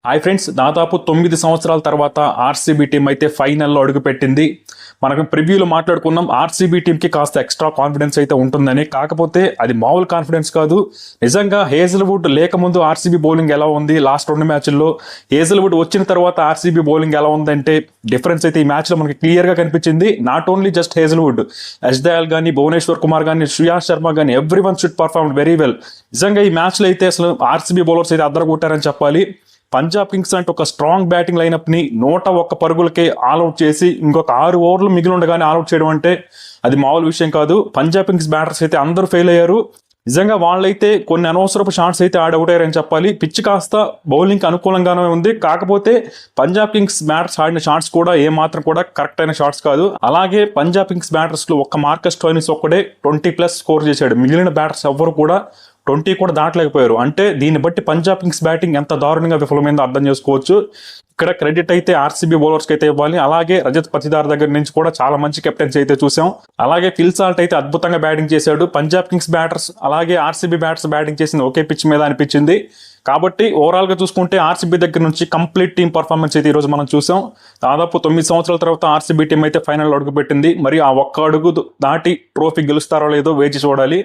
Hi friends, దాదాపు 9 సంవత్సరాల తర్వాత ఆర్సీబీ టీం అయితే ఫైనల్లో అడుగుపెట్టింది. మనకు ప్రివ్యూలో మాట్లాడుకున్నాం ఆర్సీబీ టీంకి కాస్త ఎక్స్ట్రా కాన్ఫిడెన్స్ అయితే ఉంటుందని. కాకపోతే అది మామూలు కాన్ఫిడెన్స్ కాదు. నిజంగా హేజల్వుడ్ లేకముందు ఆర్సీబీ బౌలింగ్ ఎలా ఉంది, లాస్ట్ 2 మ్యాచ్ల్లో హేజల్వుడ్ వచ్చిన తర్వాత ఆర్సీబీ బౌలింగ్ ఎలా ఉందంటే డిఫరెన్స్ అయితే ఈ మ్యాచ్లో మనకి క్లియర్గా కనిపించింది. Not only just Hazlewood, Yash Dayal కానీ, భువనేశ్వర్ కుమార్ కానీ, శ్రేయాస్ శర్మ కానీ, every one should perform very well. నిజంగా ఈ మ్యాచ్లో అయితే అసలు ఆర్సీబీ బౌలర్స్ అయితే అద్దరగొట్టారని చెప్పాలి. పంజాబ్ కింగ్స్ అంటే ఒక స్ట్రాంగ్ బ్యాటింగ్ లైనప్ ని 101 పరుగులకే ఆల్అౌట్ చేసి ఇంకొక 6 ఓవర్లు మిగిలి ఉండగానే ఆల్అౌట్ చేయడం అంటే అది మామూలు విషయం కాదు. పంజాబ్ కింగ్స్ బ్యాటర్స్ అయితే అందరూ ఫెయిల్ అయ్యారు. నిజంగా వాళ్ళైతే కొన్ని అనవసరపు షాట్స్ అయితే అవుట్ అయ్యారని చెప్పాలి. పిచ్ కాస్త బౌలింగ్ అనుకూలంగానే ఉంది. కాకపోతే పంజాబ్ కింగ్స్ బ్యాటర్స్ ఆడిన షాట్స్ కూడా ఏమాత్రం కూడా కరెక్ట్ అయిన షాట్స్ కాదు. అలాగే పంజాబ్ కింగ్స్ బ్యాటర్స్ లో ఒక్క మార్కస్ స్టోయినిస్ ఒక్కడే 20+ స్కోర్ చేశాడు. మిగిలిన బ్యాటర్స్ ఎవ్వరు కూడా 20 కూడా దాటలేకపోయారు. అంటే దీన్ని బట్టి పంజాబ్ కింగ్స్ బ్యాటింగ్ ఎంత దారుణంగా విఫలమైందో అర్థం చేసుకోవచ్చు. ఇక్కడ క్రెడిట్ అయితే ఆర్సీబీ బౌలర్స్ కి అయితే ఇవ్వాలి. అలాగే రజత్ పతిదార్ దగ్గర నుంచి కూడా చాలా మంచి కెప్టెన్సీ అయితే చూసాం. అలాగే ఫిల్ సాల్ట్ అయితే అద్భుతంగా బ్యాటింగ్ చేశాడు. పంజాబ్ కింగ్స్ బ్యాటర్స్ అలాగే ఆర్సీబీ బ్యాటర్స్ బ్యాటింగ్ చేసింది ఒకే పిచ్ మీద అనిపించింది. కాబట్టి ఓవరాల్ గా చూసుకుంటే ఆర్సీబీ దగ్గర నుంచి కంప్లీట్ టీం పర్ఫార్మెన్స్ అయితే ఈ రోజు మనం చూసాం. దాదాపు 9 సంవత్సరాల తర్వాత ఆర్సీబీ టీం అయితే ఫైనల్ అడుగు పెట్టింది. మరి ఆ ఒక్క అడుగు దాటి ట్రోఫీ గెలుస్తారో లేదో వేచి చూడాలి.